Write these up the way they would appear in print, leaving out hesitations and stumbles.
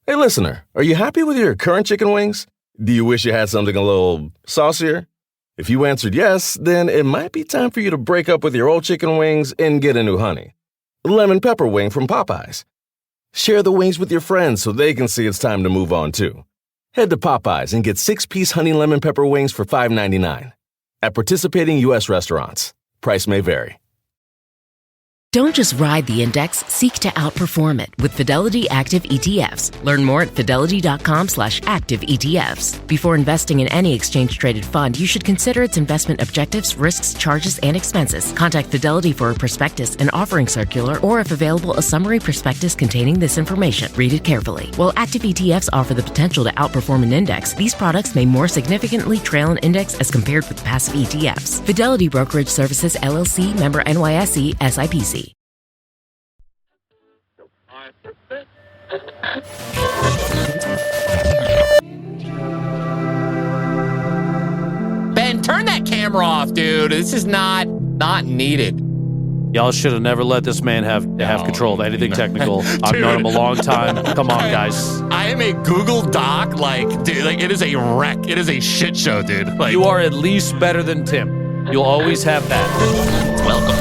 Hey, listener, are you happy with your current chicken wings? Do you wish you had something a little saucier? If you answered yes, then it might be time for you to break up with your old chicken wings and get a new honey. Lemon pepper wing from Popeyes. Share the wings with your friends so they can see it's time to move on too. Head to Popeyes and get 6-piece honey lemon pepper wings for $5.99. At participating U.S. restaurants. Price may vary. Don't just ride the index, seek to outperform it with Fidelity Active ETFs. Learn more at fidelity.com/active ETFs. Before investing in any exchange-traded fund, you should consider its investment objectives, risks, charges, and expenses. Contact Fidelity for a prospectus, an offering circular, or if available, a summary prospectus containing this information. Read it carefully. While active ETFs offer the potential to outperform an index, these products may more significantly trail an index as compared with passive ETFs. Fidelity Brokerage Services, LLC, member NYSE, SIPC. Ben, turn that camera off, dude. This is not needed. Y'all should have never let this man have control of anything technical. I've known him a long time. Come on, guys. I am a Google Doc, dude, it is a wreck. It is a shit show, dude. You are at least better than Tim. You'll always have that. Welcome.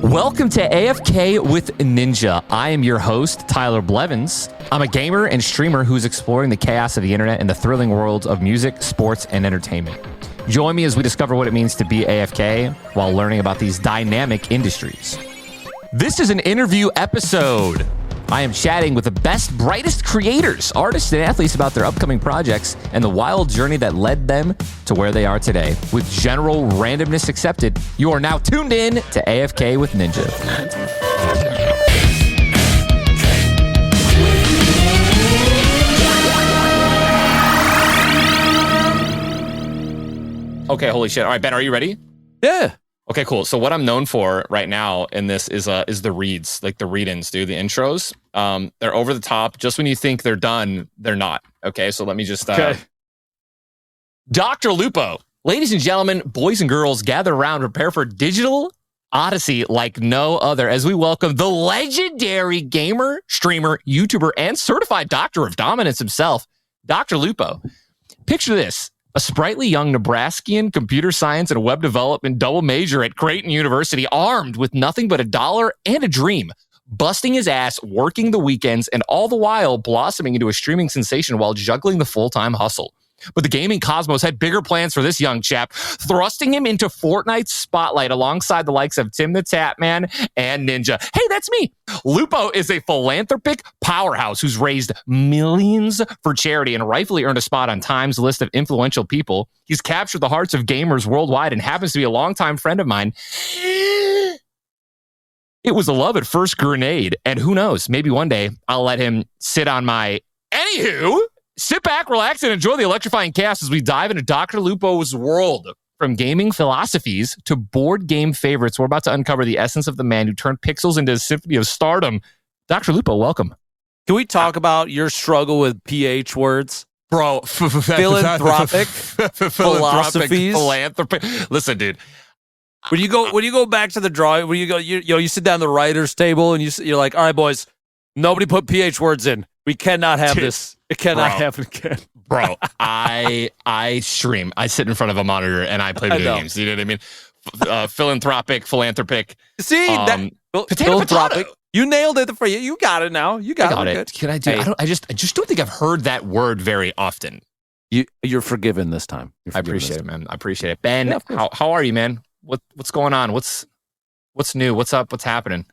Welcome to AFK with Ninja. I am your host, Tyler Blevins. I'm a gamer and streamer who's exploring the chaos of the internet and the thrilling worlds of music, sports, and entertainment. Join me as we discover what it means to be AFK while learning about these dynamic industries. This is an interview episode. I am chatting with the best, brightest creators, artists, and athletes about their upcoming projects and the wild journey that led them to where they are today. With general randomness accepted, you are now tuned in to AFK with Ninja. Okay, holy shit. All right, Ben, are you ready? Yeah. Okay, cool. So what I'm known for right now in this is the reads, like the read-ins, dude, the intros. They're over the top. Just when you think they're done, they're not. Okay, so let me just... DrLupo. Ladies and gentlemen, boys and girls, gather around, prepare for digital odyssey like no other as we welcome the legendary gamer, streamer, YouTuber, and certified doctor of dominance himself, DrLupo. Picture this. A sprightly young Nebraskian computer science and web development double major at Creighton University, armed with nothing but $1 and a dream, busting his ass, working the weekends, and all the while blossoming into a streaming sensation while juggling the full-time hustle. But the gaming cosmos had bigger plans for this young chap, thrusting him into Fortnite's spotlight alongside the likes of Tim the Tatman and Ninja. Hey, that's me. Lupo is a philanthropic powerhouse who's raised millions for charity and rightfully earned a spot on Time's list of influential people. He's captured the hearts of gamers worldwide and happens to be a longtime friend of mine. It was a love at first grenade, and who knows, maybe one day I'll let him sit on my... Anywho... Sit back, relax, and enjoy the electrifying cast as we dive into DrLupo's world. From gaming philosophies to board game favorites, we're about to uncover the essence of the man who turned pixels into a symphony of stardom. DrLupo, welcome. Can we talk about your struggle with PH words? Bro, philanthropic philosophies. Philanthropy. Listen, dude. When you go back to the drawing, when you sit down at the writer's table and you're like, all right, boys, nobody put PH words in. We cannot have this. It cannot happen again. Bro, I stream. I sit in front of a monitor and I play video games. You know what I mean? Philanthropic. See, philanthropic. You nailed it for you. You got it now. You got it. Good. Can I do? Hey. I just don't think I've heard that word very often. You're forgiven this time. I appreciate it, man. I appreciate it. Ben, how are you, man? What's going on? What's new? What's up? What's happening?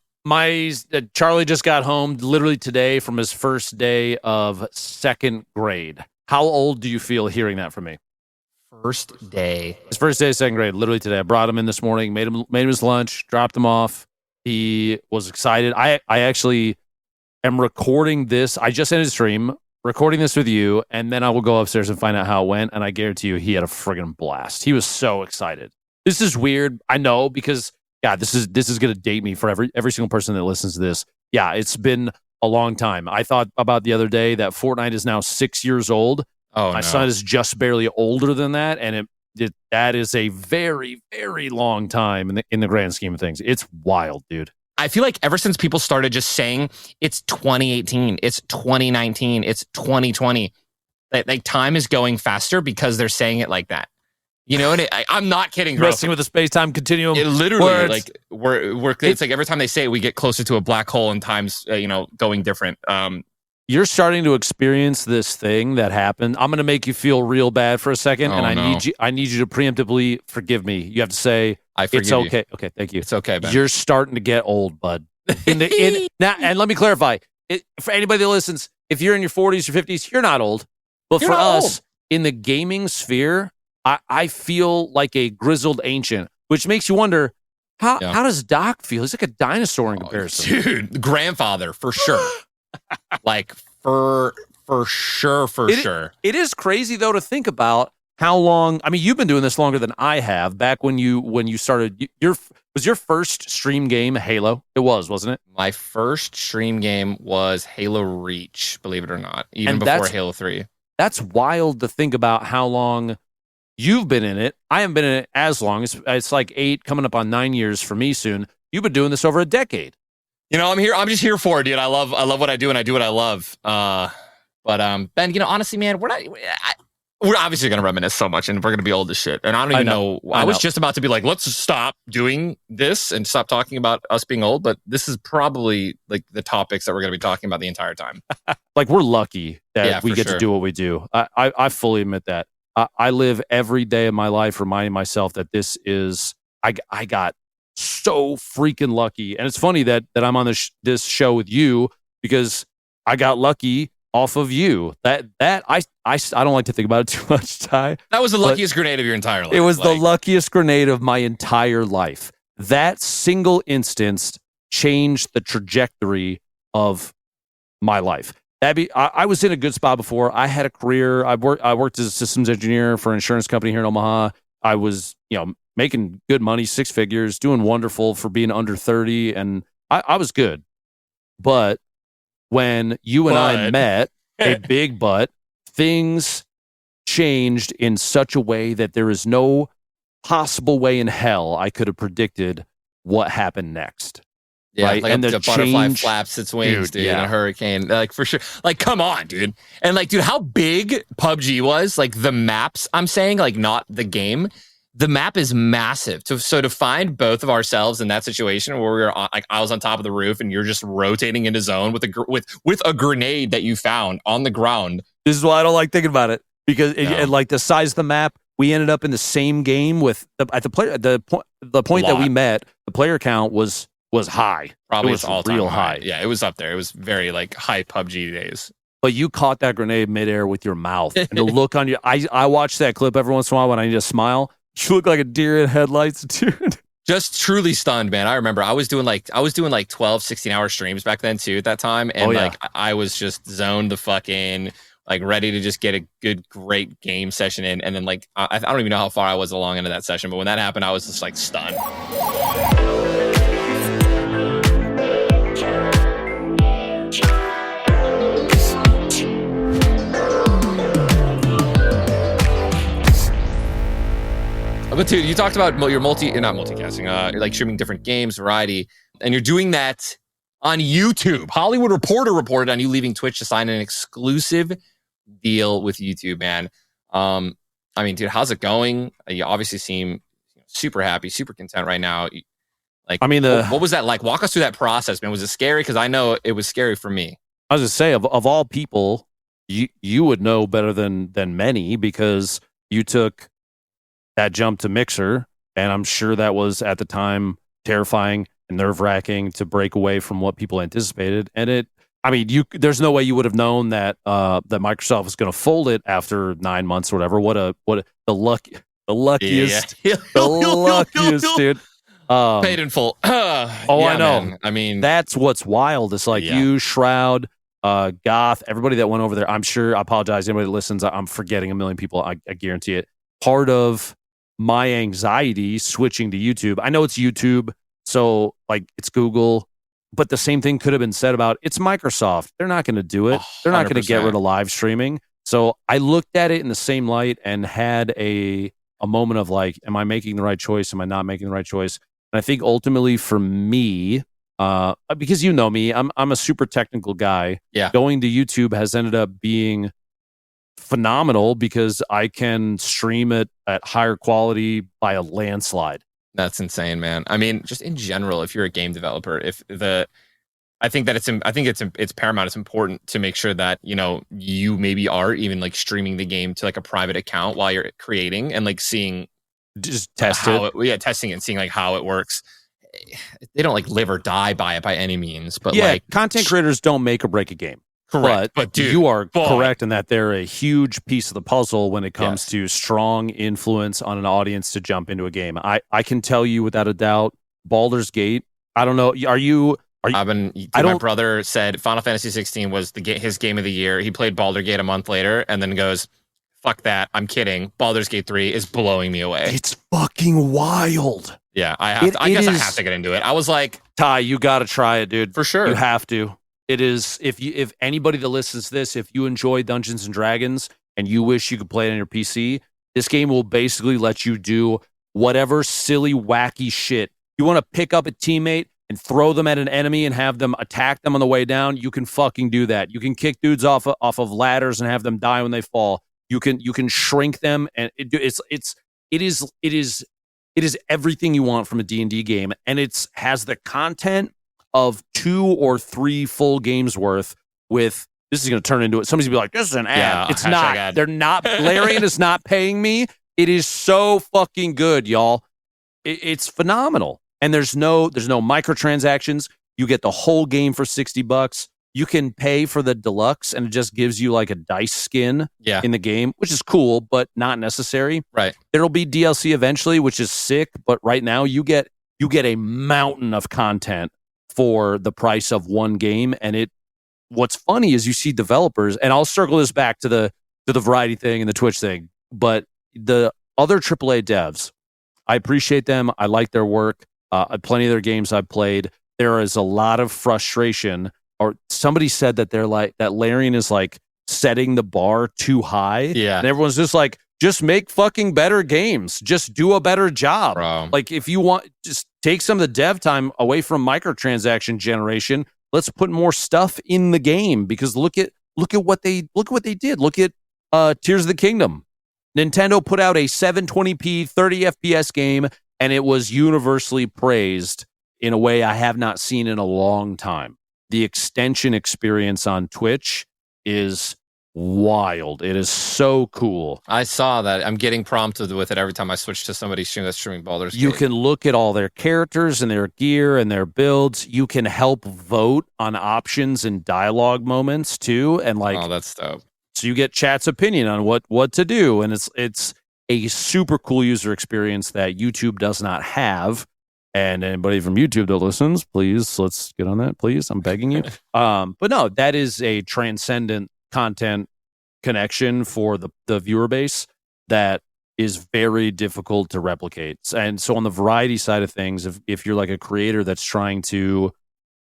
Charlie just got home literally today from his first day of second grade. How old do you feel hearing that from me? First day. His first day of second grade, literally today. I brought him in this morning, made him his lunch, dropped him off. He was excited. I actually am recording this. I just ended a stream, recording this with you, and then I will go upstairs and find out how it went, and I guarantee you he had a friggin' blast. He was so excited. This is weird, I know, because... yeah, this is going to date me for every single person that listens to this. Yeah, it's been a long time. I thought about the other day that Fortnite is now 6 years old. Oh, My son is just barely older than that, and that is a very, very long time in the grand scheme of things. It's wild, dude. I feel like ever since people started just saying it's 2018, it's 2019, it's 2020, like time is going faster because they're saying it like that. You know, and I'm not kidding, bro. Wrestling with the space-time continuum. It literally, words. like, it's like every time they say it, we get closer to a black hole and time's, going different. You're starting to experience this thing that happened. I'm going to make you feel real bad for a second, and I need you to preemptively forgive me. You have to say, I forgive it's okay. you. Okay, thank you. It's okay, Ben. You're starting to get old, bud. Now, and let me clarify. For anybody that listens, if you're in your 40s or 50s, you're not old. But for us, in the gaming sphere, I feel like a grizzled ancient, which makes you wonder, how does Doc feel? He's like a dinosaur in comparison. Dude, grandfather, for sure. Like, for sure. It is crazy, though, to think about how long. I mean, you've been doing this longer than I have. Back when you started, was your first stream game Halo? It was, wasn't it? My first stream game was Halo Reach, believe it or not, even before Halo 3. That's wild to think about how long you've been in it. I haven't been in it as long. It's like 8, coming up on 9 years for me soon. You've been doing this over a decade. I'm just here for it, dude. I love what I do, and I do what I love. But Ben, honestly, man, we're obviously going to reminisce so much, and we're going to be old as shit. And I don't even know. I was just about to be like, let's stop doing this and stop talking about us being old. But this is probably like the topics that we're going to be talking about the entire time. Like, we're lucky that we get to do what we do. I fully admit that. I live every day of my life reminding myself that this is, I got so freaking lucky. And it's funny that I'm on this show with you, because I got lucky off of you. That I don't like to think about it too much, Ty. That was the luckiest grenade of your entire life. It was the luckiest grenade of my entire life. That single instance changed the trajectory of my life. I was in a good spot before. I had a career. I worked as a systems engineer for an insurance company here in Omaha. I was, making good money, 6 figures, doing wonderful for being under 30, and I was good. But when you and I met, a big but, things changed in such a way that there is no possible way in hell I could have predicted what happened next. Yeah, right? Like and the butterfly flaps its wings, dude, in a hurricane. Like, for sure. Like, come on, dude. And like, dude, how big PUBG was, like the maps, I'm saying, like not the game. The map is massive. So to find both of ourselves in that situation where we were on, like, I was on top of the roof and you're just rotating into zone with a grenade that you found on the ground. This is why I don't like thinking about it, because and like the size of the map, we ended up in the same game with the point that we met. The player count was high. Probably it was all-time real high. Yeah, it was up there. It was very like high PUBG days. But you caught that grenade midair with your mouth, and the look on your. I watch that clip every once in a while when I need to smile. You look like a deer in headlights, dude. Just truly stunned, man. I remember I was doing like 12, 16-hour streams back then too at that time, and I was just zoned the fuck in, like ready to just get a good, great game session in, and then like I don't even know how far I was along into that session, but when that happened, I was just like stunned. But dude, you talked about your not multicasting, you're like streaming different games, variety, and you're doing that on YouTube. Hollywood Reporter reported on you leaving Twitch to sign an exclusive deal with YouTube, man. I mean, dude, how's it going? You obviously seem super happy, super content right now. Like, I mean, what was that like? Walk us through that process, man. Was it scary? Because I know it was scary for me. I was gonna say, of all people, you would know better than many, because you took that jump to Mixer, and I'm sure that was at the time terrifying and nerve-wracking to break away from what people anticipated. And there's no way you would have known that that Microsoft was going to fold it after 9 months or whatever. The luckiest, dude. Paid in full. I know. Man. I mean, that's what's wild. It's like you, Shroud, Goth, everybody that went over there. I'm sure. I apologize. Anybody that listens, I'm forgetting a million people. I guarantee it. Part of my anxiety switching to YouTube. I know it's YouTube, so like it's Google. But the same thing could have been said about it's Microsoft. They're not going to do it. They're not going to get rid of live streaming. So I looked at it in the same light and had a moment of like, am I making the right choice? Am I not making the right choice? And I think ultimately for me, because you know me, I'm a super technical guy. Yeah. Going to YouTube has ended up being phenomenal because I can stream it at higher quality by a landslide. That's insane, man. I mean, just in general, if you're a game developer, I think it's paramount. It's important to make sure that, you know, you maybe are even like streaming the game to like a private account while you're creating and like seeing, just test testing it and seeing like how it works. They don't like live or die by it by any means, but yeah, like content creators don't make or break a game. Correct. But dude, you are correct in that they're a huge piece of the puzzle when it comes to strong influence on an audience to jump into a game. I can tell you without a doubt, Baldur's Gate. I don't know. My brother said Final Fantasy 16 was his game of the year. He played Baldur's Gate a month later and then goes, "Fuck that! I'm kidding. Baldur's Gate 3 is blowing me away. It's fucking wild." Yeah, I guess I have to get into it. I was like, Ty, you got to try it, dude. For sure, you have to. It is if anybody that listens to this, if you enjoy Dungeons and Dragons and you wish you could play it on your PC, this game will basically let you do whatever silly, wacky shit. You want to pick up a teammate and throw them at an enemy and have them attack them on the way down, you can fucking do that. You can kick dudes off of ladders and have them die when they fall. You can shrink them, and it is everything you want from a D&D game, and it has the content of 2 or 3 full games worth. With this is going to turn into it. Somebody's gonna be like, "This is an ad." Yeah, it's not. ad. They're not. Larian is not paying me. It is so fucking good, y'all. It's phenomenal. And there's no microtransactions. You get the whole game for $60. You can pay for the deluxe, and it just gives you like a dice skin in the game, which is cool, but not necessary. Right. There'll be DLC eventually, which is sick. But right now, you get a mountain of content for the price of one game. And what's funny is you see developers, and I'll circle this back to the variety thing and the Twitch thing, but the other AAA devs, I appreciate them. I like their work. Plenty of their games I've played. There is a lot of frustration, or somebody said that they're like that Larian is like setting the bar too high. Yeah. And everyone's just like, just make fucking better games. Just do a better job. Bro. Like if you want, just take some of the dev time away from microtransaction generation. Let's put more stuff in the game, because look at what they did. Look at Tears of the Kingdom. Nintendo put out a 720p 30 FPS game, and it was universally praised in a way I have not seen in a long time. The extension experience on Twitch is wild. It is so cool. I saw that. I'm getting prompted with it every time I switch to somebody's stream that's streaming Baldur's Gate. You can look at all their characters and their gear and their builds. You can help vote on options and dialogue moments too. And like, oh, that's dope. So you get chat's opinion on what to do, and it's a super cool user experience that YouTube does not have. And anybody from YouTube that listens, please, let's get on that, please. I'm begging you. But no, that is a transcendent content connection for the viewer base that is very difficult to replicate. And so on the variety side of things, if you're like a creator that's trying to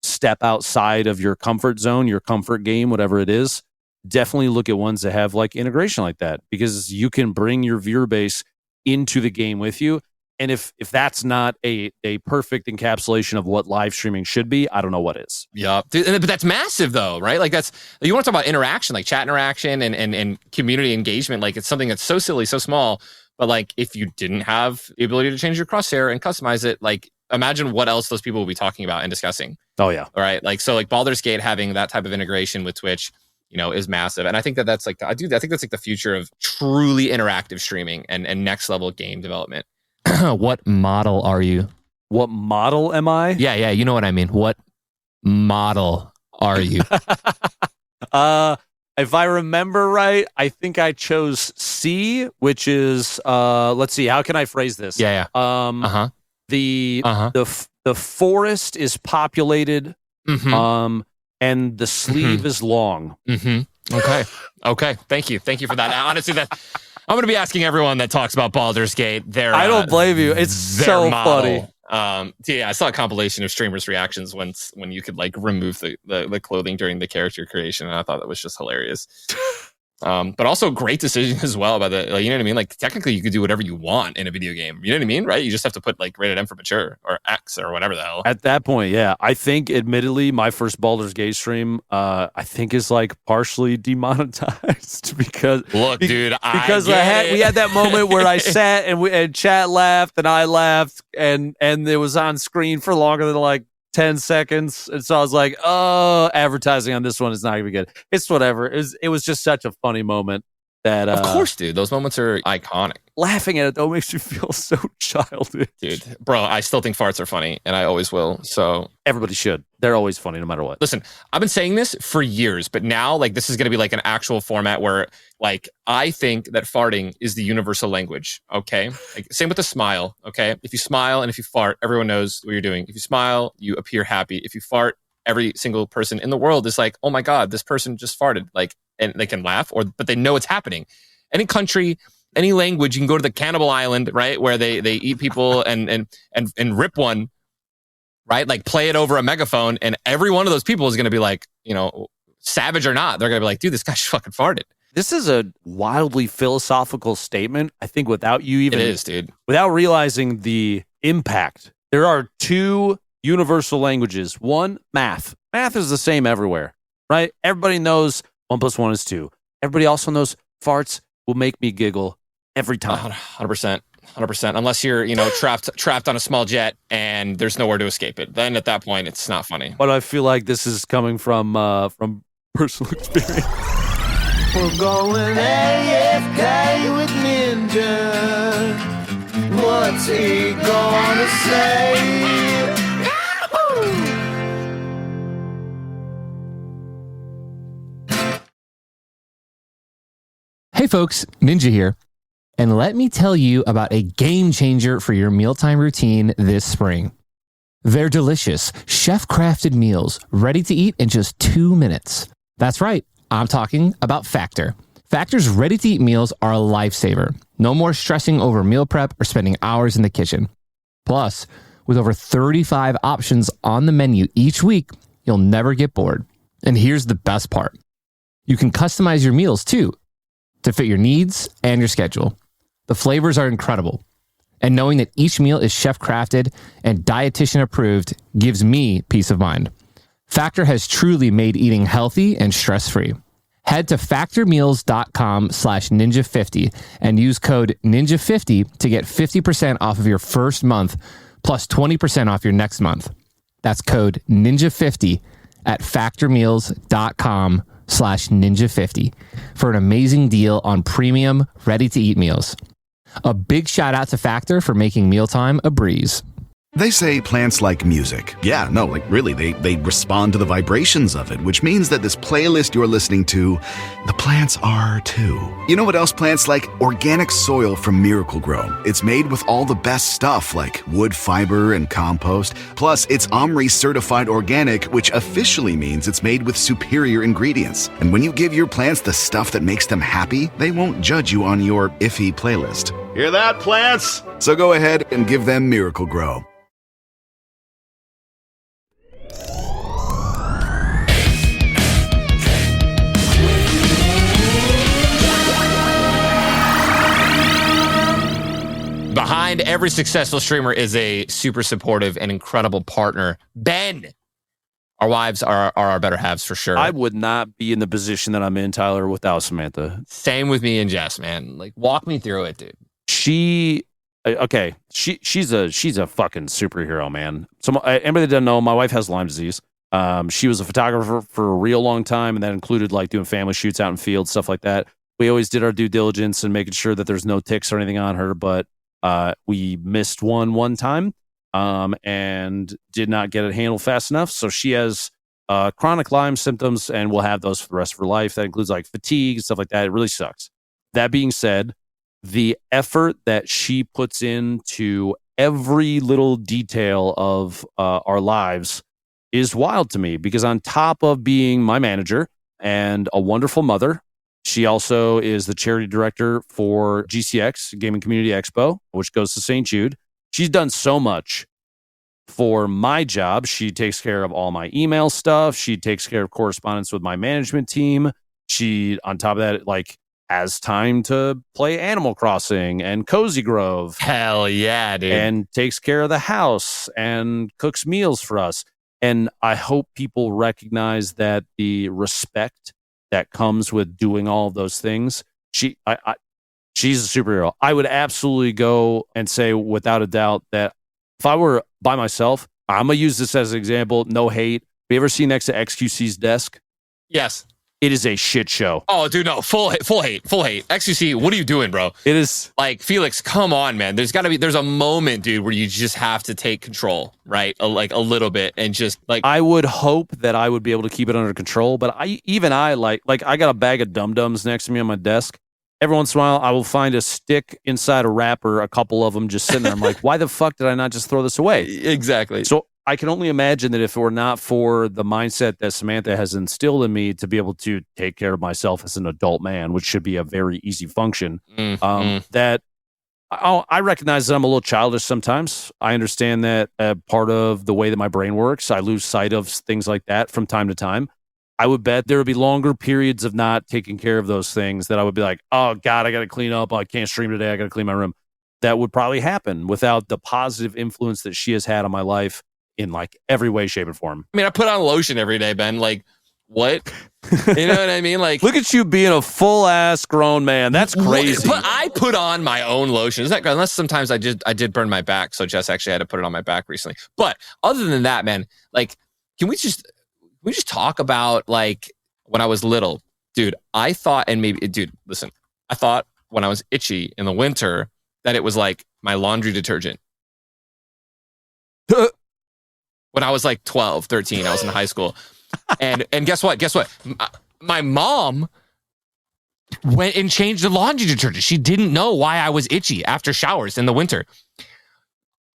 step outside of your comfort zone, your comfort game, whatever it is, definitely look at ones that have like integration like that, because you can bring your viewer base into the game with you. And if that's not a perfect encapsulation of what live streaming should be, I don't know what is. Yeah. But that's massive though, right? Like you want to talk about interaction, like chat interaction and community engagement. Like it's something that's so silly, so small, but like if you didn't have the ability to change your crosshair and customize it, like imagine what else those people will be talking about and discussing. Oh yeah. All right. Like, so like Baldur's Gate having that type of integration with Twitch, is massive. And I think that's like, I think that's like the future of truly interactive streaming and next level game development. What model are you? What model am I? Yeah, you know what I mean. What model are you? If I remember right, I think I chose C, which is let's see, how can I phrase this? Yeah. The forest is populated, and the sleeve is long. Okay. Thank you for that. Honestly, I'm going to be asking everyone that talks about Baldur's Gate. I don't blame you. It's so model. funny. Yeah, I saw a compilation of streamers' reactions when you could like remove the clothing during the character creation, and I thought that was just hilarious. But also great decision as well by the, like, you know what I mean? Like technically you could do whatever you want in a video game. You know what I mean? Right? You just have to put like rated M for mature or X or whatever the hell. At that point, yeah. I think admittedly my first Baldur's Gate stream I think is like partially demonetized because dude, we had that moment where I sat and chat laughed and I laughed and it was on screen for longer than like 10 seconds. And so I was like, oh, advertising on this one is not going to be good. It's whatever. It was just such a funny moment that... of course, dude. Those moments are iconic. Laughing at it, though, makes you feel so childish. Dude, bro, I still think farts are funny, and I always will. So everybody should. They're always funny no matter what. Listen, I've been saying this for years, but now, like, this is going to be like an actual format where, like, I think that farting is the universal language, okay? Like, same with a smile, okay? If you smile and if you fart, everyone knows what you're doing. If you smile, you appear happy. If you fart, every single person in the world is like, oh my God, this person just farted. Like, and they can laugh, but they know it's happening. Any country, any language, you can go to the cannibal island, right, where they eat people and rip one, right? Like play it over a megaphone, and every one of those people is going to be like, you know, savage or not, they're going to be like, dude, this guy fucking farted. This is a wildly philosophical statement. I think without you even... It is, dude. Without realizing the impact. There are two universal languages. One, math. Math is the same everywhere, right? Everybody knows 1 + 1 is 2. Everybody also knows farts will make me giggle every time. 100%. Unless you're, you know, trapped on a small jet and there's nowhere to escape it. Then at that point, it's not funny. But I feel like this is coming from personal experience. We're going AFK with Ninja. What's he gonna say? Hey folks, Ninja here. And let me tell you about a game changer for your mealtime routine this spring. They're delicious, chef-crafted meals, ready to eat in just 2 minutes. That's right, I'm talking about Factor. Factor's ready-to-eat meals are a lifesaver. No more stressing over meal prep or spending hours in the kitchen. Plus, with over 35 options on the menu each week, you'll never get bored. And here's the best part. You can customize your meals too, to fit your needs and your schedule. The flavors are incredible. And knowing that each meal is chef-crafted and dietitian approved gives me peace of mind. Factor has truly made eating healthy and stress-free. Head to factormeals.com/ninja50 and use code ninja50 to get 50% off of your first month plus 20% off your next month. That's code ninja50 at factormeals.com/ninja50 for an amazing deal on premium ready-to-eat meals. A big shout out to Factor for making mealtime a breeze. They say plants like music. Yeah, no, like really, they respond to the vibrations of it, which means that this playlist you're listening to, the plants are too. You know what else plants like? Organic soil from Miracle Grow. It's made with all the best stuff like wood fiber and compost. Plus, it's OMRI certified organic, which officially means it's made with superior ingredients. And when you give your plants the stuff that makes them happy, they won't judge you on your iffy playlist. Hear that, plants? So go ahead and give them Miracle Grow. Behind every successful streamer is a super supportive and incredible partner. Ben, our wives are our better halves for sure. I would not be in the position that I'm in, Tyler, without Samantha. Same with me and Jess, man. Like, walk me through it, dude. She's a fucking superhero, man. Anybody that doesn't know, my wife has Lyme disease. She was a photographer for a real long time, and that included like doing family shoots out in fields, stuff like that. We always did our due diligence and making sure that there's no ticks or anything on her, but we missed one time and did not get it handled fast enough. So she has chronic Lyme symptoms and will have those for the rest of her life. That includes like fatigue and stuff like that. It really sucks. That being said, the effort that she puts into every little detail of our lives is wild to me, because on top of being my manager and a wonderful mother, she also is the charity director for GCX, Gaming Community Expo, which goes to St. Jude. She's done so much for my job, she takes care of all my email stuff. She takes care of correspondence with my management team. She, on top of that, like, has time to play Animal Crossing and Cozy Grove. Hell yeah, dude. And takes care of the house and cooks meals for us. And I hope people recognize that the respect that comes with doing all of those things. She's a superhero. I would absolutely go and say without a doubt that if I were by myself, I'm going to use this as an example. No hate. Have you ever seen next to XQC's desk? Yes. It is a shit show. Oh, dude, no. Full hate. XQC, what are you doing, bro? It is. Like, Felix, come on, man. There's a moment, dude, where you just have to take control, right? Like, a little bit and just, like. I would hope that I would be able to keep it under control, but I got a bag of Dum-Dums next to me on my desk. Every once in a while, I will find a stick inside a wrapper, a couple of them just sitting there. I'm like, why the fuck did I not just throw this away? Exactly. So I can only imagine that if it were not for the mindset that Samantha has instilled in me to be able to take care of myself as an adult man, which should be a very easy function, that I recognize that I'm a little childish sometimes. I understand that part of the way that my brain works, I lose sight of things like that from time to time. I would bet there would be longer periods of not taking care of those things that I would be like, oh, God, I got to clean up. I can't stream today. I got to clean my room. That would probably happen without the positive influence that she has had on my life in like every way, shape, and form. I mean, I put on lotion every day, Ben. Like, what? You know what I mean? Like, look at you being a full-ass grown man. That's crazy. But I put on my own lotion. Is that unless sometimes I did burn my back, so Jess actually had to put it on my back recently. But other than that, man, like, can we just talk about, like, when I was little, dude, I thought when I was itchy in the winter that it was like my laundry detergent. When I was like 12, 13, I was in high school. And guess what? My mom went and changed the laundry detergent. She didn't know why I was itchy after showers in the winter.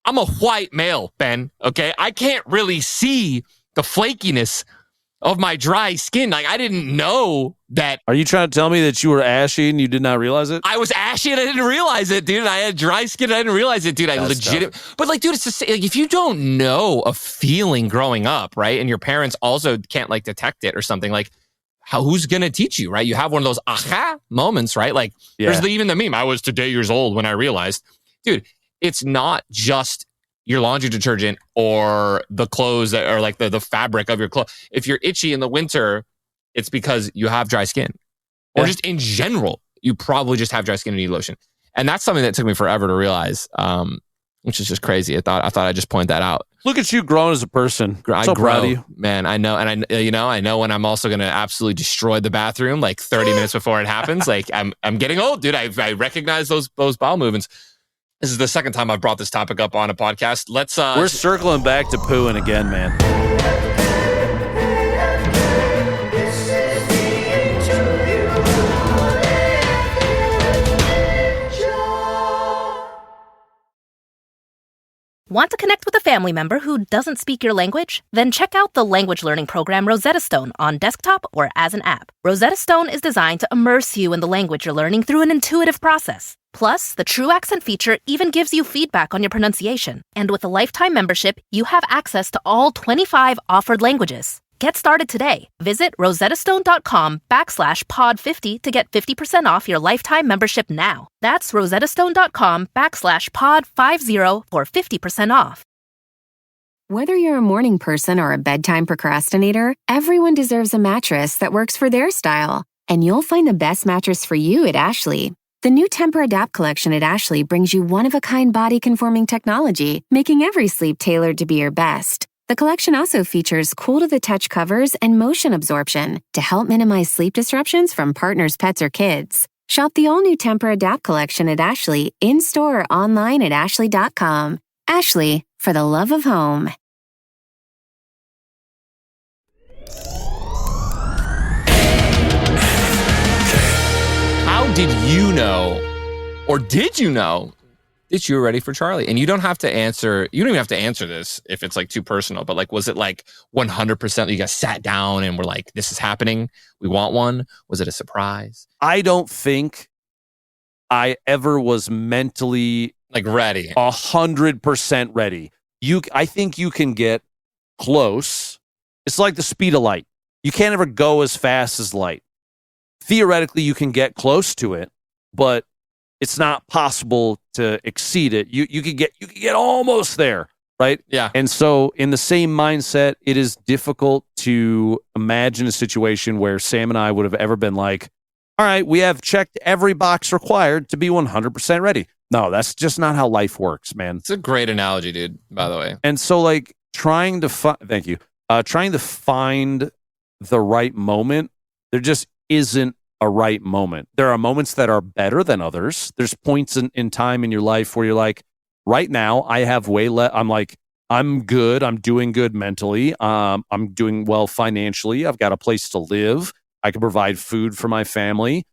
I'm a white male, Ben, okay? I can't really see the flakiness of my dry skin. Like, I didn't know that. Are you trying to tell me that you were ashy and you did not realize it? I was ashy and I didn't realize it, dude. And I had dry skin and I didn't realize it, dude. But like, dude, it's just like, if you don't know a feeling growing up, right? And your parents also can't like detect it or something, like, who's going to teach you, right? You have one of those aha moments, right? Like, there's even the meme. I was today years old when I realized, dude, it's not just your laundry detergent or the clothes that are like the fabric of your clothes. If you're itchy in the winter, it's because you have dry skin. Or just in general, you probably just have dry skin and need lotion. And that's something that took me forever to realize, which is just crazy. I thought I'd just point that out. Look at you growing as a person. So proud of you. Man, I know. And I know when I'm also going to absolutely destroy the bathroom like 30 minutes before it happens. Like, I'm getting old, dude. I recognize those bowel movements. This is the second time I've brought this topic up on a podcast. We're circling back to pooing again, man. Want to connect with a family member who doesn't speak your language? Then check out the language learning program Rosetta Stone on desktop or as an app. Rosetta Stone is designed to immerse you in the language you're learning through an intuitive process. Plus, the True Accent feature even gives you feedback on your pronunciation. And with a lifetime membership, you have access to all 25 offered languages. Get started today. Visit rosettastone.com/pod50 to get 50% off your lifetime membership now. That's rosettastone.com/pod50 for 50% off. Whether you're a morning person or a bedtime procrastinator, everyone deserves a mattress that works for their style. And you'll find the best mattress for you at Ashley. The new Temper-Adapt collection at Ashley brings you one-of-a-kind body-conforming technology, making every sleep tailored to be your best. The collection also features cool-to-the-touch covers and motion absorption to help minimize sleep disruptions from partners, pets, or kids. Shop the all-new Temper-Adapt collection at Ashley, in-store or online at ashley.com. Ashley, for the love of home. How did you know, or did you know, that you were ready for Charlie? And you don't have to answer, you don't even have to answer this if it's like too personal, but like, was it like 100% you guys sat down and were like, this is happening, we want one? Was it a surprise? I don't think I ever was mentally like ready. 100% ready. I think you can get close. It's like the speed of light. You can't ever go as fast as light. Theoretically, you can get close to it, but it's not possible to exceed it. You could get almost there, right? Yeah. And so in the same mindset, it is difficult to imagine a situation where Sam and I would have ever been like, all right, we have checked every box required to be 100% ready. No, that's just not how life works, man. It's a great analogy, dude, by the way. And so like trying to find the right moment, there just isn't a right moment. There are moments that are better than others. There's points in time in your life where you're like, right now, I have way less. I'm like, I'm good. I'm doing good mentally. I'm doing well financially. I've got a place to live. I can provide food for my family.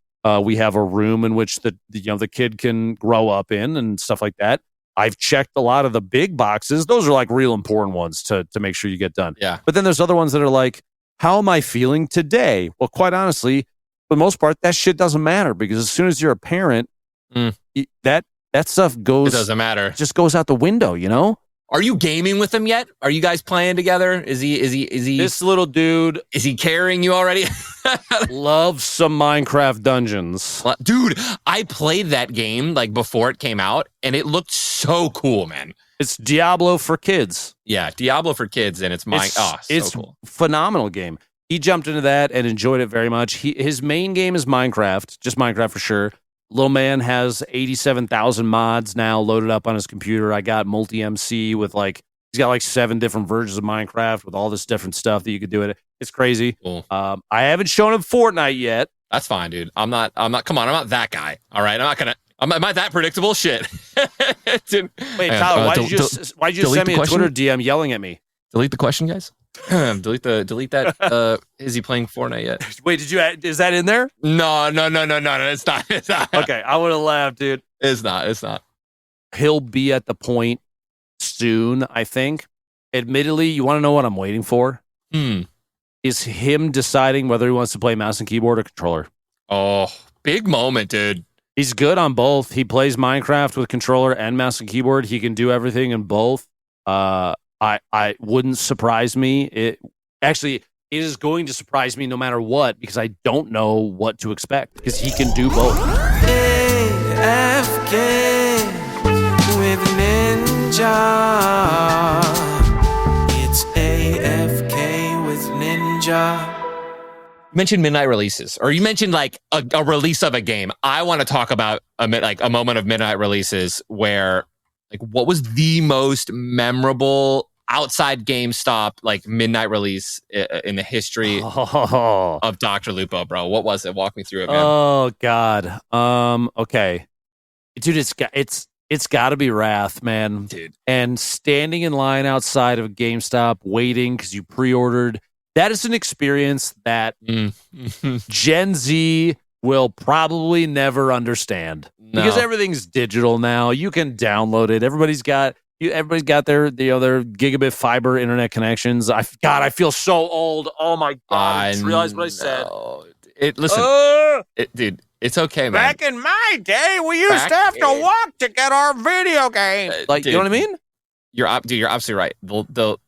We have a room in which the kid can grow up in and stuff like that. I've checked a lot of the big boxes. Those are like real important ones to make sure you get done. Yeah. But then there's other ones that are like, how am I feeling today? Well, quite honestly, for the most part, that shit doesn't matter because as soon as you're a parent, that stuff goes. It doesn't matter. Just goes out the window, you know? Are you gaming with him yet? Are you guys playing together? Is he This little dude, is he carrying you already? loves some Minecraft dungeons. Dude, I played that game like before it came out and it looked so cool, man. It's Diablo for kids. Yeah, Diablo for kids and it's it's cool. Phenomenal game. He jumped into that and enjoyed it very much. His main game is Minecraft, just Minecraft for sure. Little man has 87,000 mods now loaded up on his computer. I got multi-MC with he's got 7 different versions of Minecraft with all this different stuff that you could do it. It's crazy. Cool. I haven't shown him Fortnite yet. That's fine, dude. I'm not, come on, I'm not that guy. All right. Am I that predictable? Shit. Dude. Wait, Tyler, why'd you send me a Twitter DM yelling at me? Delete the question, guys. delete that. Is he playing Fortnite yet? Wait, is that in there? No. It's not. Okay, I would have laughed, dude. It's not. He'll be at the point soon, I think. Admittedly, you want to know what I'm waiting for? Is him deciding whether he wants to play mouse and keyboard or controller. Oh, big moment, dude. He's good on both. He plays Minecraft with controller and mouse and keyboard. He can do everything in both. I wouldn't surprise me. It is going to surprise me no matter what because I don't know what to expect because he can do both. AFK with Ninja. It's AFK with Ninja. You mentioned midnight releases, or you mentioned a release of a game. I want to talk about a moment of midnight releases where what was the most memorable outside GameStop midnight release in the history of DrLupo, bro? What was it? Walk me through it, man. Oh God. Okay, dude, it's got to be Wrath, man. Dude, and standing in line outside of GameStop waiting because you pre-ordered. That is an experience that Gen Z will probably never understand because everything's digital now. You can download it. Everybody's got their gigabit fiber internet connections. I feel so old. Oh my God! I just realized what I said. Dude, it's okay, man. Back in my day, we used to have to walk to get our video game. Dude, you know what I mean? You're absolutely right. The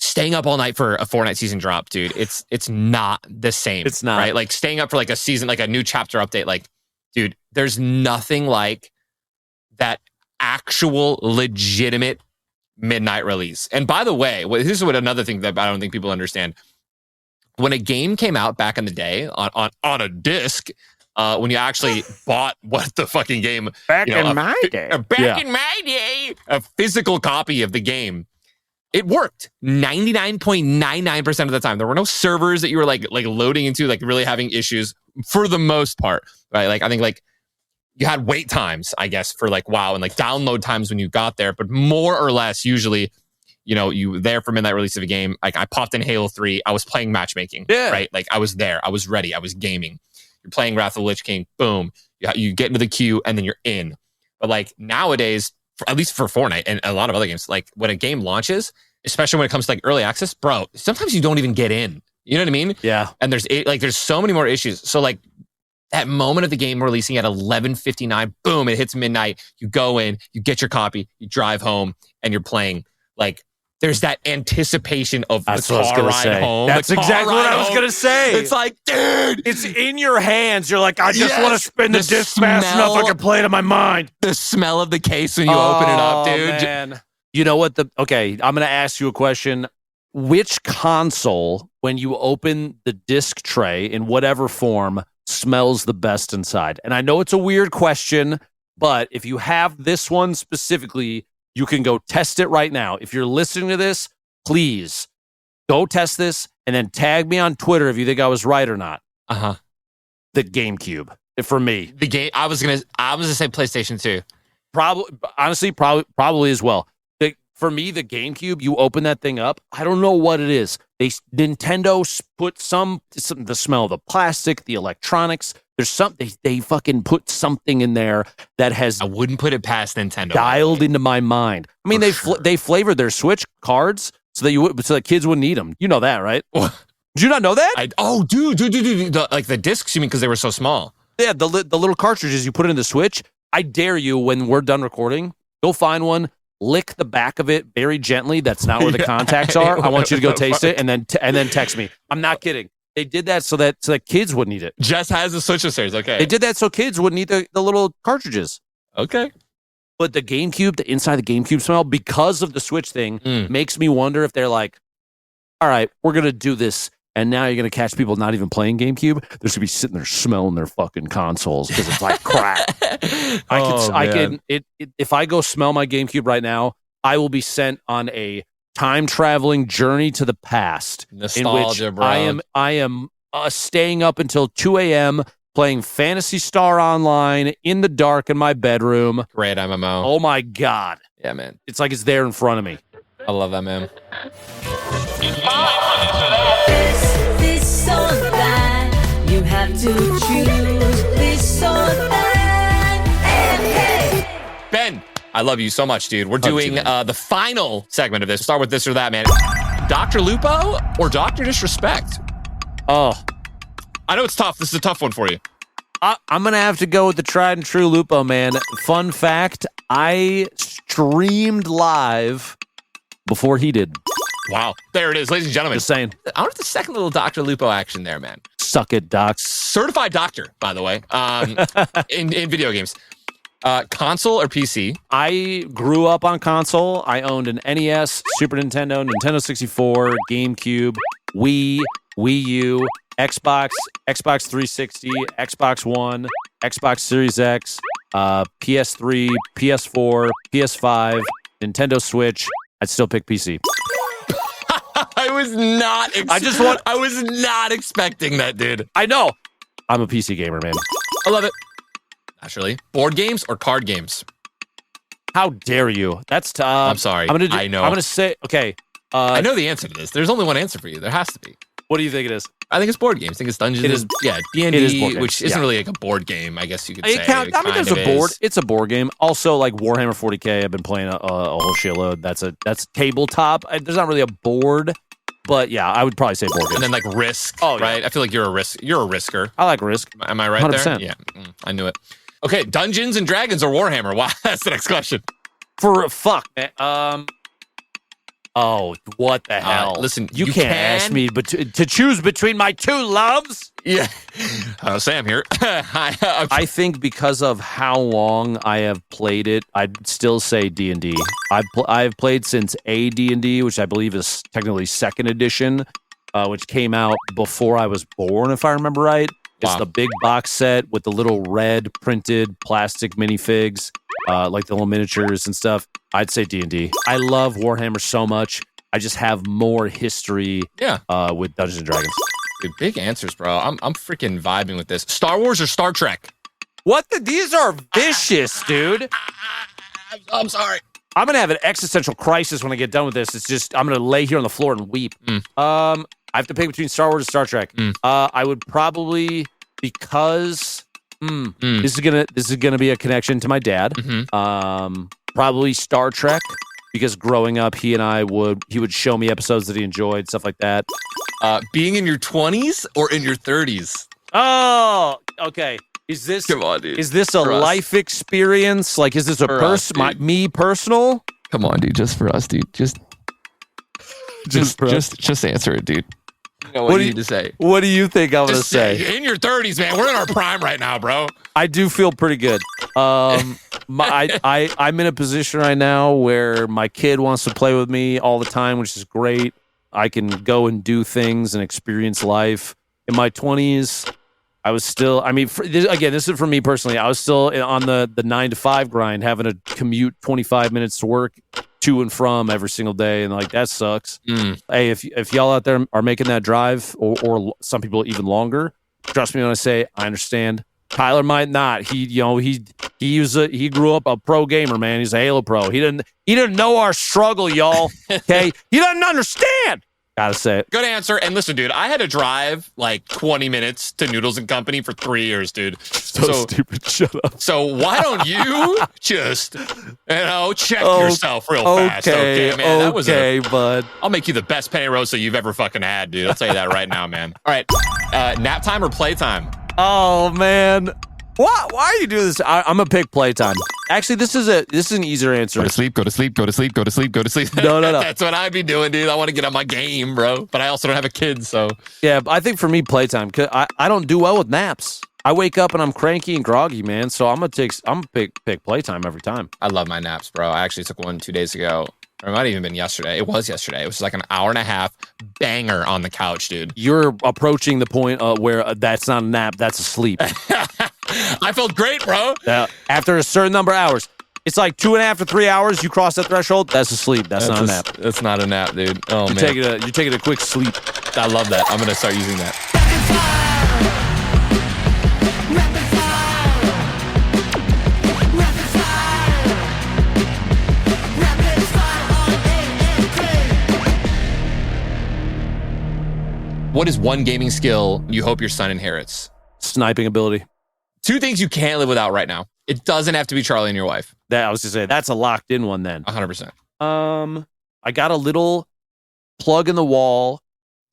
staying up all night for a Fortnite season drop, dude. It's not the same. It's not right. Staying up for a season, a new chapter update. Dude, there's nothing like that actual legitimate midnight release. And by the way, this is another thing that I don't think people understand. When a game came out back in the day on a disc, when you actually bought what the fucking game in my day, a physical copy of the game. It worked 99.99% of the time. There were no servers that you were loading into, really having issues for the most part, right? I think you had wait times, I guess, for WoW and download times when you got there, but more or less, usually, you were there for midnight release of a game. I popped in Halo 3. I was playing matchmaking, right? I was there. I was ready. I was gaming. You're playing Wrath of the Lich King. Boom. You get into the queue and then you're in. But nowadays, at least for Fortnite and a lot of other games, when a game launches, especially when it comes to early access, bro, sometimes you don't even get in. You know what I mean? Yeah. And there's so many more issues. So that moment of the game releasing at 11:59, boom, it hits midnight. You go in, you get your copy, you drive home, and you're playing. Like, there's that anticipation of the car ride home. That's exactly what I was going to say. It's like, dude. It's in your hands. You're like, I just want to spin the disc fast enough I can play it in my mind. The smell of the case when you open it up, dude. Man. You know what? Okay, I'm going to ask you a question. Which console, when you open the disc tray in whatever form, smells the best inside? And I know it's a weird question, but if you have this one specifically, you can go test it right now. If you're listening to this, please go test this and then tag me on Twitter if you think I was right or not. The GameCube for me. The game. I was gonna say PlayStation 2. Probably as well. For me, the GameCube, you open that thing up. I don't know what it is. Nintendo put the smell of the plastic, the electronics. There's something they fucking put something in there that has. I wouldn't put it past Nintendo. Dialed into my mind. I mean, they flavored their Switch cards so that kids wouldn't eat them. You know that, right? Did you not know that? Dude. Like the discs, you mean, because they were so small? Yeah, the little cartridges you put in the Switch. I dare you, when we're done recording, go find one. Lick the back of it very gently. That's not where the contacts are. I want you to go taste it and then text me. I'm not kidding. They did that so that kids wouldn't eat it. Jess has the Switch upstairs. Okay. They did that so kids wouldn't eat the little cartridges. Okay. But the GameCube, the inside of the GameCube smell, because of the Switch thing, makes me wonder if they're like, all right, we're going to do this. And now you're going to catch people not even playing GameCube. They're going to be sitting there smelling their fucking consoles because it's like crap. If I go smell my GameCube right now, I will be sent on a time traveling journey to the past. Nostalgia, in which bro. I am staying up until 2 a.m. playing Phantasy Star Online in the dark in my bedroom. Great MMO. Oh my God. Yeah, man. It's like it's there in front of me. I love that, man. This or that, you have to choose this or that. AFK. Ben, I love you so much, dude. We're doing the final segment of this. We'll start with this or that, man. Dr. Lupo or Dr. Disrespect? Oh, I know it's tough. This is a tough one for you. I'm going to have to go with the tried and true Lupo, man. Fun fact, I streamed live before he did. Wow. There it is, ladies and gentlemen. Just saying. I want the second little Dr. Lupo action there, man. Suck it, Doc. Certified doctor, by the way, in video games. Console or PC? I grew up on console. I owned an NES, Super Nintendo, Nintendo 64, GameCube, Wii, Wii U, Xbox, Xbox 360, Xbox One, Xbox Series X, PS3, PS4, PS5, Nintendo Switch. I'd still pick PC. I was not expecting that, dude. I know. I'm a PC gamer, man. I love it. Naturally. Board games or card games? How dare you? That's tough. I'm sorry. I know. I'm gonna say okay. I know the answer to this. There's only one answer for you. There has to be. What do you think it is? I think it's board games. I think it's Dungeons. It is. Yeah, D&D, which isn't really like a board game, I guess you could say. There's a board. It's a board game. Also, like Warhammer 40K, I've been playing a whole shitload. That's tabletop. There's not really a board, but yeah, I would probably say board game. And then like Risk, right? I feel like you're a risker. I like Risk. Am I right 100%. there? Yeah, I knew it. Okay, Dungeons and Dragons or Warhammer? Wow, that's the next question. Oh, what the hell? Listen, you can't ask me to choose between my two loves. Yeah. Sam here. I think because of how long I have played it, I'd still say D&D. I've played since AD&D, which I believe is technically 2nd edition, which came out before I was born, if I remember right. It's the big box set with the little red printed plastic minifigs, like the little miniatures and stuff. I'd say D&D. I love Warhammer so much. I just have more history with Dungeons and Dragons. Dude, big answers, bro. I'm freaking vibing with this. Star Wars or Star Trek? These are vicious, dude. I'm sorry. I'm going to have an existential crisis when I get done with this. It's just, I'm going to lay here on the floor and weep. I have to pick between Star Wars and Star Trek. I would probably, because this is gonna be a connection to my dad. Probably Star Trek, because growing up, he would show me episodes that he enjoyed, stuff like that. Being in your 20s or in your 30s? Oh, okay. Is this Come on, dude. Is this a For us. life experience? Like, is this a For us, dude. me personal? Come on, dude. Just for us, dude. Just answer it, dude. You know what you need to say. What do you think I'm gonna Just say? in your 30s, man. We're in our prime right now, bro. I do feel pretty good. I'm in a position right now where my kid wants to play with me all the time, which is great. I can go and do things and experience life. In my 20s, I was still, this is for me personally. I was still on the 9 to 5 grind, having to commute 25 minutes to work to and from every single day. And like, that sucks. Hey, if y'all out there are making that drive or some people even longer, trust me when I say I understand. Tyler might not. He grew up a pro gamer, man. He's a Halo pro. He didn't know our struggle, y'all. Okay. He doesn't understand. Gotta say it. Good answer. And listen, dude, I had to drive like 20 minutes to Noodles and Company for 3 years, dude. So stupid. Shut up. So why don't you just, check yourself real fast? Okay, man. Bud. I'll make you the best penny roast you've ever fucking had, dude. I'll tell you that right now, man. All right. Nap time or playtime? Oh, man. Why are you doing this? I'm gonna pick playtime. Actually, this is an easier answer. Go to sleep. Go to sleep. Go to sleep. Go to sleep. Go to sleep. No. That's what I'd be doing, dude. I want to get on my game, bro. But I also don't have a kid, so. Yeah, I think for me, playtime. Cause I don't do well with naps. I wake up and I'm cranky and groggy, man. So I'm gonna pick playtime every time. I love my naps, bro. I actually took one 2 days ago. Or it might have even been yesterday. It was yesterday. It was like an hour and a half banger on the couch, dude. You're approaching the point where that's not a nap, that's a sleep. I felt great, bro. After a certain number of hours. It's like 2.5 to 3 hours. You cross that threshold, that's a sleep. That's not a nap. That's not a nap, dude. Oh, you're man. You're taking a quick sleep. I love that. I'm going to start using that. What is one gaming skill you hope your son inherits? Sniping ability. 2 things you can't live without right now. It doesn't have to be Charlie and your wife. That I was gonna say that's a locked in one then. 100%. I got a little plug in the wall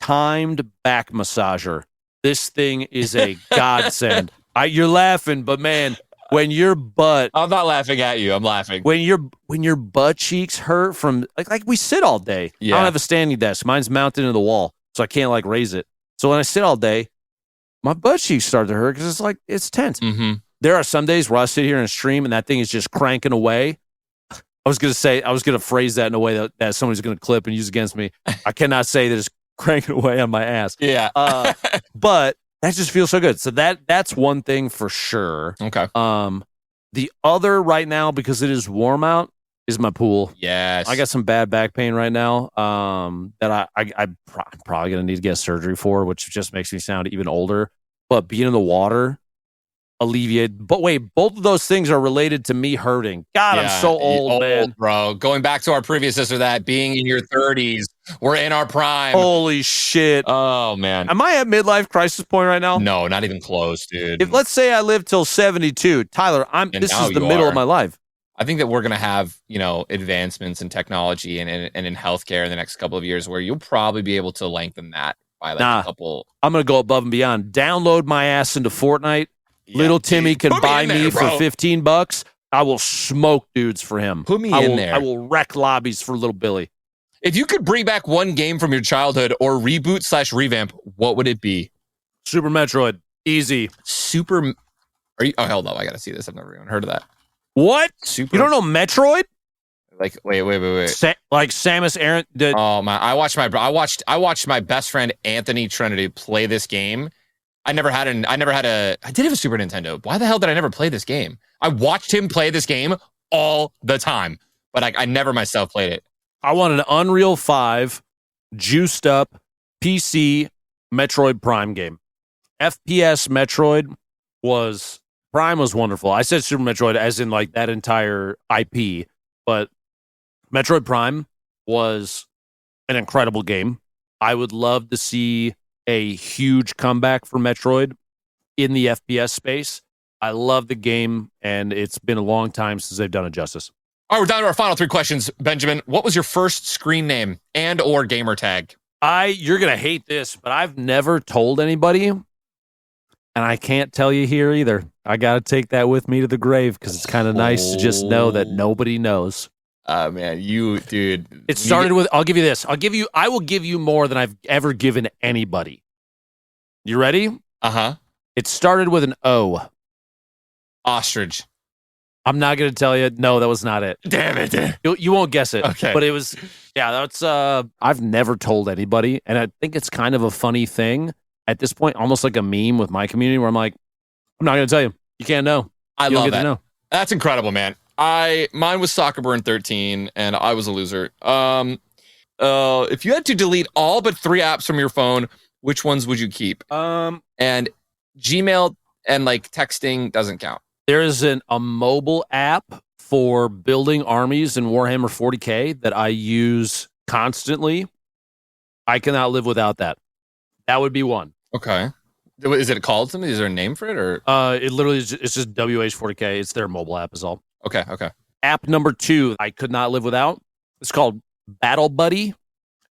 timed back massager. This thing is a godsend. You're laughing, but man, when your butt I'm not laughing at you. I'm laughing. When your butt cheeks hurt from like we sit all day. Yeah. I don't have a standing desk. Mine's mounted into the wall, so I can't like raise it. So when I sit all day, my butt cheeks start to hurt because it's tense. Mm-hmm. There are some days where I sit here and stream and that thing is just cranking away. I was going to phrase that in a way that somebody's going to clip and use against me. I cannot say that it's cranking away on my ass. Yeah. But that just feels so good. So that's one thing for sure. Okay. The other right now, because it is warm out, is my pool. Yes. I got some bad back pain right now that I'm probably going to need to get surgery for, which just makes me sound even older. But being in the water alleviate. But wait, both of those things are related to me hurting. God, I'm so old, man. Bro. Going back to our previous sister, that being in your 30s, we're in our prime. Holy shit. Oh, man. Am I at midlife crisis point right now? No, not even close, dude. If let's say I live till 72, Tyler, this is the middle of my life. I think that we're going to have, advancements in technology and in healthcare in the next couple of years where you'll probably be able to lengthen that by a couple. I'm going to go above and beyond. Download my ass into Fortnite. Yeah, little Timmy can buy me for $15. I will smoke dudes for him. Put me in there. I will wreck lobbies for little Billy. If you could bring back one game from your childhood or reboot/revamp, what would it be? Super Metroid. Easy. Are you? Oh, hold up. I got to see this. I've never even heard of that. What? You don't know Metroid? Like, wait. Like Samus Aran. Oh my! I watched my best friend Anthony Trinity play this game. I did have a Super Nintendo. Why the hell did I never play this game? I watched him play this game all the time, but I never myself played it. I want an Unreal 5 juiced up PC Metroid Prime game. FPS Metroid Prime was wonderful. I said Super Metroid as in like that entire IP, but Metroid Prime was an incredible game. I would love to see a huge comeback for Metroid in the FPS space. I love the game, and it's been a long time since they've done it justice. All right, we're down to our final 3 questions. Benjamin, what was your first screen name and or gamer tag? You're going to hate this, but I've never told anybody. And I can't tell you here either. I got to take that with me to the grave because it's kind of nice to just know that nobody knows. Man, dude. It started with, I'll give you this. I will give you more than I've ever given anybody. You ready? Uh-huh. It started with an O. Ostrich. I'm not going to tell you. No, that was not it. Damn it. You won't guess it. Okay. But it was, that's, I've never told anybody. And I think it's kind of a funny thing at this point, almost like a meme with my community where I'm like, I'm not going to tell you. You can't know. I You don't love get to that. know. That's incredible, man. Mine was Soccer Burn 13, and I was a loser. If you had to delete all but 3 apps from your phone, which ones would you keep? And Gmail and like texting doesn't count. There is a mobile app for building armies in Warhammer 40K that I use constantly. I cannot live without that. That would be one. Okay. Is it called something? Is there a name for it, or? It literally is. It's just WH40K. It's their mobile app is all. Okay. App number 2, I could not live without. It's called Battle Buddy.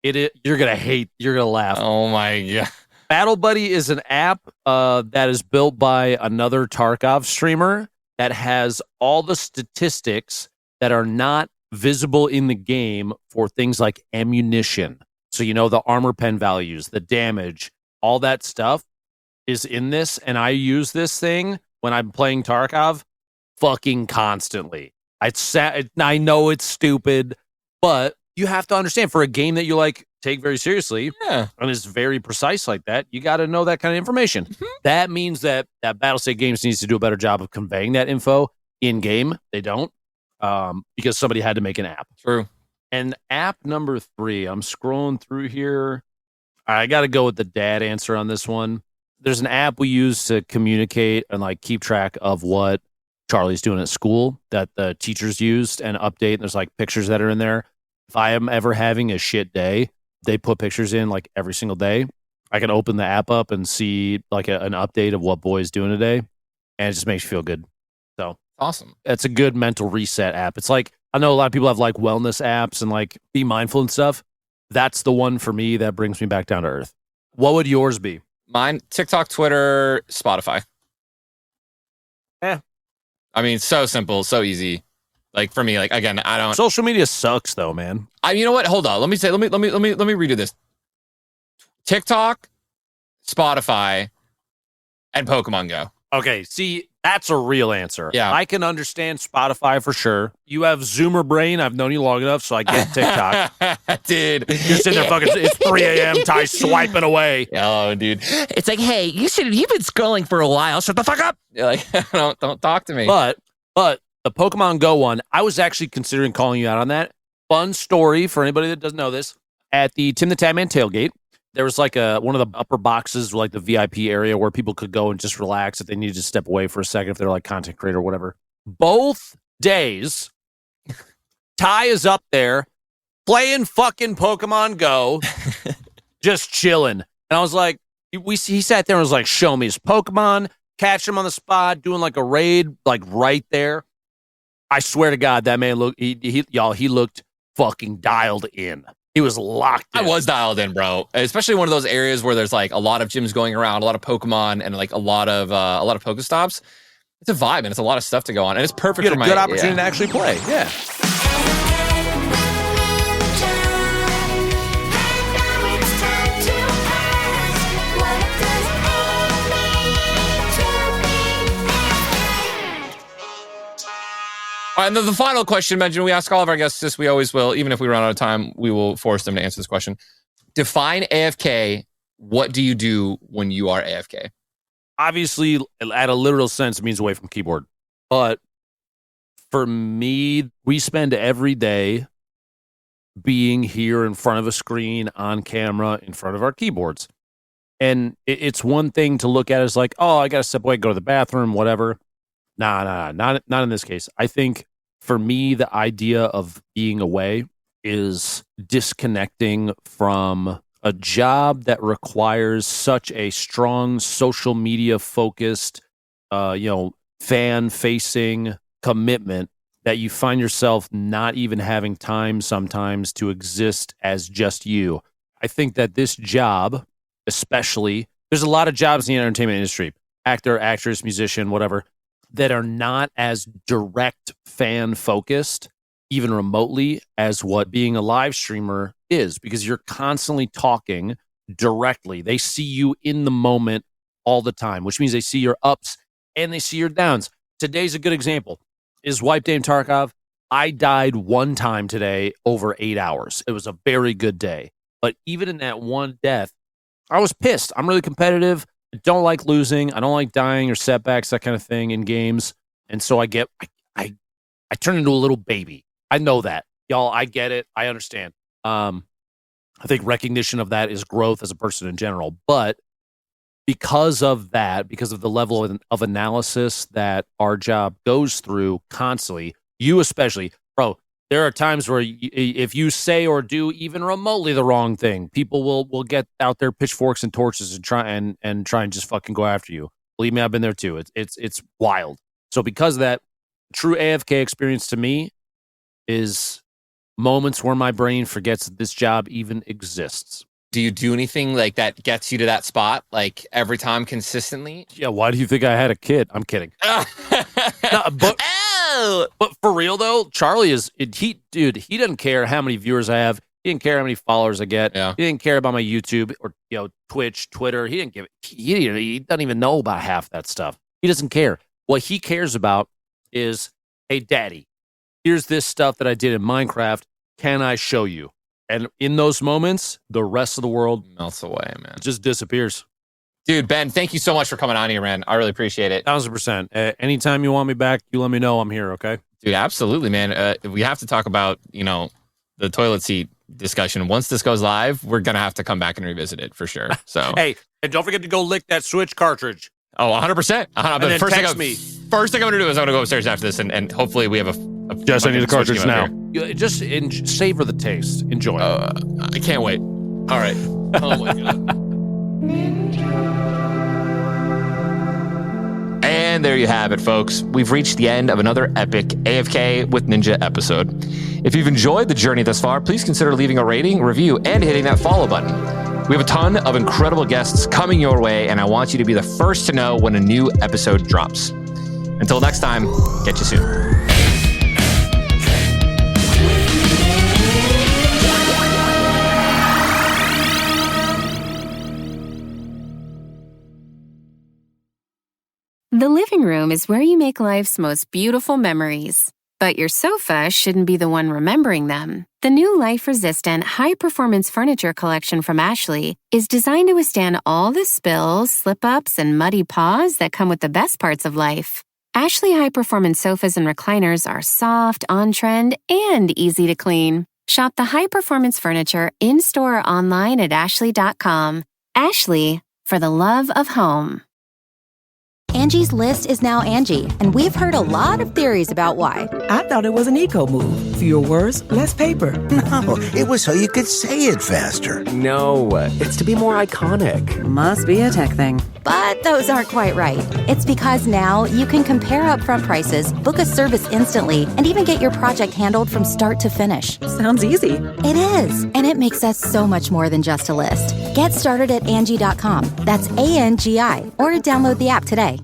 You're gonna laugh. Oh my god. Battle Buddy is an app that is built by another Tarkov streamer that has all the statistics that are not visible in the game for things like ammunition. So, the armor pen values, the damage, all that stuff is in this. And I use this thing when I'm playing Tarkov fucking constantly. I know it's stupid, but you have to understand for a game that you take very seriously and is very precise like that, you got to know that kind of information. Mm-hmm. That means that Battlestate Games needs to do a better job of conveying that info in game. They don't because somebody had to make an app. True. And app number 3, I'm scrolling through here. I got to go with the dad answer on this one. There's an app we use to communicate and keep track of what Charlie's doing at school that the teachers used and update. And there's pictures that are in there. If I am ever having a shit day, they put pictures in every single day. I can open the app up and see an update of what boy's doing today. And it just makes you feel good. So awesome. It's a good mental reset app. It's I know a lot of people have wellness apps and be mindful and stuff. That's the one for me that brings me back down to earth. What would yours be? Mine, TikTok, Twitter, Spotify. I mean, so simple, so easy. For me, again, I don't. Social media sucks, though, man. You know what? Hold on. Let me redo this. TikTok, Spotify, and Pokemon Go. Okay, see, that's a real answer. Yeah. I can understand Spotify for sure. You have Zoomer brain. I've known you long enough, so I get TikTok. Dude. You're sitting there fucking, it's 3 a.m., Ty swiping away. Oh, dude. It's hey, you've been scrolling for a while. Shut the fuck up. You're don't talk to me. But the Pokemon Go one, I was actually considering calling you out on that. Fun story for anybody that doesn't know this. At the Tim the Tatman tailgate, there was one of the upper boxes, the VIP area where people could go and just relax if they needed to step away for a second, if they're content creator or whatever. Both days, Ty is up there playing fucking Pokemon Go, just chilling. And I was he sat there and was show me his Pokemon, catch him on the spot, doing a raid, right there. I swear to God, that man he looked fucking dialed in. He was locked in. I was dialed in, bro. Especially one of those areas where there's a lot of gyms going around, a lot of Pokemon, and a lot of Pokestops. It's a vibe, and it's a lot of stuff to go on, and it's perfect for my good opportunity to actually play. Yeah. All right, and then the final question, mentioned, we ask all of our guests this. We always will. Even if we run out of time, we will force them to answer this question. Define AFK. What do you do when you are AFK? Obviously, at a literal sense, it means away from keyboard. But for me, we spend every day being here in front of a screen, on camera, in front of our keyboards. And it's one thing to look at as oh, I got to step away, go to the bathroom, whatever. Nah, not in this case. I think for me, the idea of being away is disconnecting from a job that requires such a strong social media focused, fan facing commitment that you find yourself not even having time sometimes to exist as just you. I think that this job, especially, there's a lot of jobs in the entertainment industry. actor, actress, musician, whatever, that are not as direct fan focused, even remotely, as what being a live streamer is, because you're constantly talking directly. They see you in the moment all the time, which means they see your ups and they see your downs. Today's a good example. Is Wipe Dame Tarkov. I died one time today over 8 hours. It was a very good day. But even in that one death, I was pissed. I'm really competitive. I don't like losing. I don't like dying or setbacks, that kind of thing in games. And so I turn into a little baby. I know that. Y'all, I get it. I understand. I think recognition of that is growth as a person in general. But because of that, because of the level of analysis that our job goes through constantly, you especially, bro, there are times where if you say or do even remotely the wrong thing, people will get out their pitchforks and torches and try and just fucking go after you. Believe me, I've been there too. It's wild. So because of that, true AFK experience to me is moments where my brain forgets that this job even exists. Do you do anything like that gets you to that spot, like every time consistently? Yeah, why do you think I had a kid? I'm kidding. No, but for real though, Charlie he doesn't care how many viewers I have. He didn't care how many followers I get. Yeah. He didn't care about my YouTube or Twitch, Twitter. He didn't give it. He doesn't even know about half that stuff. He doesn't care. What he cares about is, hey, Daddy, here's this stuff that I did in Minecraft. Can I show you? And in those moments, the rest of the world melts away, man. Just disappears. Dude, Ben, thank you so much for coming on here, man. I really appreciate it. 1,000%. Anytime you want me back, you let me know. I'm here, okay? Dude, absolutely, man. We have to talk about, the toilet seat discussion. Once this goes live, we're going to have to come back and revisit it for sure. So, hey, and don't forget to go lick that Switch cartridge. Oh, 100%. And then text me. First thing I'm going to do is I'm going to go upstairs after this, and hopefully we have a Just I need the cartridge now. Just savor the taste. Enjoy. I can't wait. All right. Oh, my God. And there you have it, folks. We've reached the end of another epic AFK with Ninja episode. If you've enjoyed the journey thus far, please consider leaving a rating, review, and hitting that follow button. We have a ton of incredible guests coming your way, and I want you to be the first to know when a new episode drops. Until next time, catch you soon. The living room is where you make life's most beautiful memories. But your sofa shouldn't be the one remembering them. The new life-resistant, high-performance furniture collection from Ashley is designed to withstand all the spills, slip-ups, and muddy paws that come with the best parts of life. Ashley high-performance sofas and recliners are soft, on-trend, and easy to clean. Shop the high-performance furniture in-store or online at ashley.com. Ashley, for the love of home. Angie's List is now Angie, and we've heard a lot of theories about why. I thought it was an eco move. Fewer words, less paper. No, it was so you could say it faster. No, it's to be more iconic. Must be a tech thing. But those aren't quite right. It's because now you can compare upfront prices, book a service instantly, and even get your project handled from start to finish. Sounds easy. It is, and it makes us so much more than just a list. Get started at Angie.com. That's ANGI, or download the app today.